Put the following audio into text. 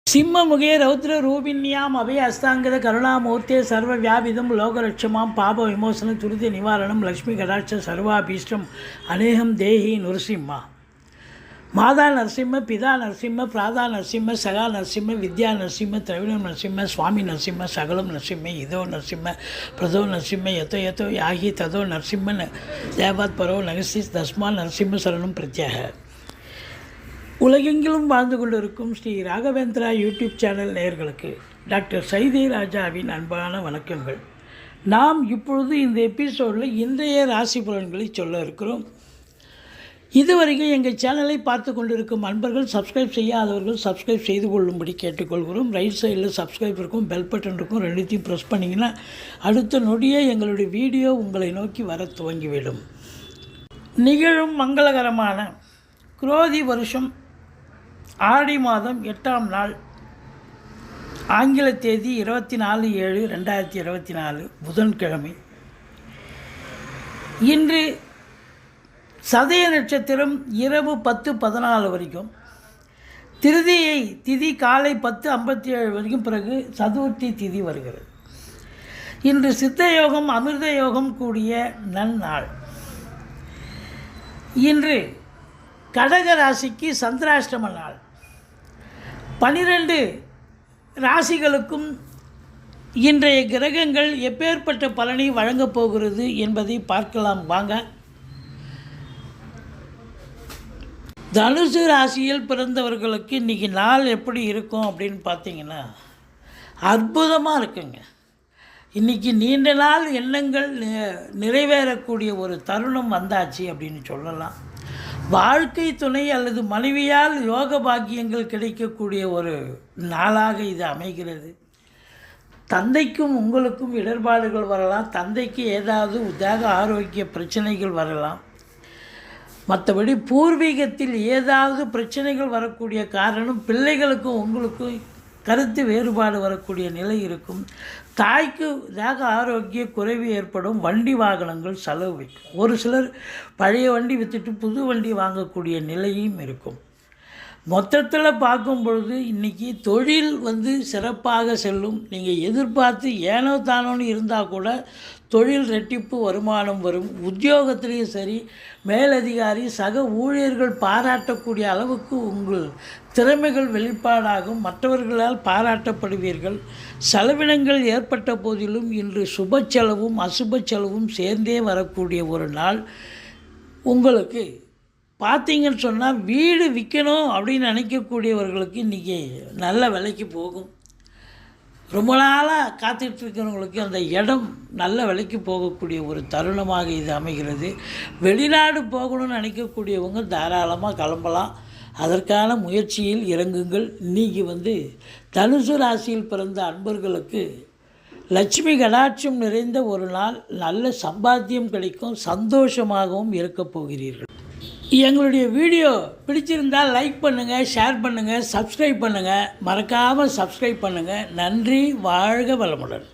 சிம்மமுகே ரௌத்ர ரூபிண்யாம் அபய அஸ்தாங்கத கருணாமூர்த்தே சர்வ வியாபிதம் லோகலட்சமாம் பாப விமோசன துரித நிவாரணம் லக்ஷ்மி கடாட்ச சர்வாபீஷ்டம் அநேகம் தேஹி நுரசிம்மா. மாதா நரசிம்ம, பிதா நரசிம்ம, பிராதா நரசிம்ம, சகா நரசிம்ம, வித்யா நரசிம்ம, திரவிணம் நரசிம்ம, சுவாமி நரசிம்ம, சகலம் நரசிம்ம, இதோ நரசிம்ம, பிரதோ நரசிம்ம, யதோ யதோ யாகி ததோ நரசிம்ம தேவாத் பரோ நகசி தஸ்மா நரசிம்ம சரணம் பிரத்யாக. உலகெங்கிலும் வாழ்ந்து கொண்டிருக்கும் ஸ்ரீ ராகவேந்திரா யூடியூப் சேனல் நேயர்களுக்கு டாக்டர் சைதை ராஜாவின் அன்பான வணக்கங்கள். நாம் இப்பொழுது இந்த எபிசோடில் இன்றைய ராசி பலன்களை சொல்ல இருக்கிறோம். இதுவரைக்கும் எங்கள் சேனலை பார்த்து கொண்டிருக்கும் அன்பர்கள், சப்ஸ்கிரைப் செய்யாதவர்கள் சப்ஸ்கிரைப் செய்து கொள்ளும்படி கேட்டுக்கொள்கிறோம். ரைட் சைடில் சப்ஸ்கிரைப் இருக்கும், பெல் பட்டன் இருக்கும், ரெண்டுத்தையும் ப்ரெஸ் பண்ணிங்கன்னா அடுத்த நொடியே எங்களுடைய வீடியோ உங்களை நோக்கி வர துவங்கிவிடும். நிகழும் மங்களகரமான குரோதி வருஷம் ஆடி மாதம் 8ஆம் நாள், ஆங்கில தேதி 24/7/2024 புதன்கிழமை. இன்று சதய நட்சத்திரம் இரவு 10:14 வரைக்கும், திருதியை திதி காலை 10:57 வரைக்கும், பிறகு சதுர்த்தி திதி வருகிறது. இன்று சித்த யோகம் அமிர்த யோகம் கூடிய நன்னாள். இன்று கடக ராசிக்கு சந்திராஷ்டம நாள். 12 ராசிகளுக்கும் இன்றைய கிரகங்கள் எப்பேற்பட்ட பலனை வழங்கப் போகிறது என்பதை பார்க்கலாம் வாங்க. தனுசு ராசியில் பிறந்தவர்களுக்கு இன்றைக்கி நாள் எப்படி இருக்கும் அப்படின்னு பார்த்தீங்கன்னா அற்புதமாக இருக்குங்க. இன்றைக்கி நீண்ட நாள் எண்ணங்கள் நிறைவேறக்கூடிய ஒரு தருணம் வந்தாச்சு அப்படின்னு சொல்லலாம். வாழ்க்கை துணை அல்லது மனைவியால் யோக பாக்கியங்கள் கிடைக்கக்கூடிய ஒரு நாளாக இது அமைகிறது. தந்தைக்கும் உங்களுக்கும் இடர்பாடுகள் வரலாம். தந்தைக்கு ஏதாவது உதாக ஆரோக்கிய பிரச்சனைகள் வரலாம். மற்றபடி பூர்வீகத்தில் ஏதாவது பிரச்சனைகள் வரக்கூடிய காரணம் பிள்ளைகளுக்கும் உங்களுக்கும் கருத்து வேறுபாடு வரக்கூடிய நிலை இருக்கும். தாய்க்கு தேக ஆரோக்கிய குறைவு ஏற்படும். வண்டி வாகனங்கள் செலவு வைக்கும். ஒரு சிலர் பழைய வண்டி விற்றுட்டு புது வண்டி வாங்கக்கூடிய நிலையும் இருக்கும். மொத்தத்தில் பார்க்கும் பொழுது இன்றைக்கி தொழில் சிறப்பாக செல்லும். நீங்கள் எதிர்பார்த்து ஏனோ தானோன்னு இருந்தால் கூட தொழில் ரெட்டிப்பு வருமானம் வரும். உத்தியோகத்திலையும் சரி, மேலதிகாரி சக ஊழியர்கள் பாராட்டக்கூடிய அளவுக்கு உங்கள் திறமைகள் வெளிப்பாடாகும். மற்றவர்களால் பாராட்டப்படுவீர்கள். செலவினங்கள் ஏற்பட்ட போதிலும் இன்று சுப செலவும் அசுப செலவும் சேர்ந்தே வரக்கூடிய ஒரு நாள். உங்களுக்கு பார்த்தீங்கன்னு சொன்னால் வீடு விற்கணும் அப்படின்னு நினைக்கக்கூடியவர்களுக்கு இன்றைக்கி நல்ல விலைக்கு போகும். ரொம்ப நாளாக காத்துட்ருக்கிறவங்களுக்கு அந்த இடம் நல்ல விலைக்கு போகக்கூடிய ஒரு தருணமாக இது அமைகிறது. வெளிநாடு போகணும்னு நினைக்கக்கூடியவங்க தாராளமாக கிளம்பலாம். அதற்கான முயற்சியில் இறங்குங்கள். இன்றைக்கி தனுசு ராசியில் பிறந்த அன்பர்களுக்கு லட்சுமி கடாட்சம் நிறைந்த ஒரு நாள். நல்ல சம்பாத்தியம் கிடைக்கும். சந்தோஷமாகவும் இருக்கப் போகிறீர்கள். எங்களுடைய வீடியோ பிடிச்சிருந்தால் லைக் பண்ணுங்கள், ஷேர் பண்ணுங்கள், சப்ஸ்கிரைப் பண்ணுங்கள். மறக்காமல் சப்ஸ்கிரைப் பண்ணுங்கள். நன்றி. வாழ்க வளமுடன்.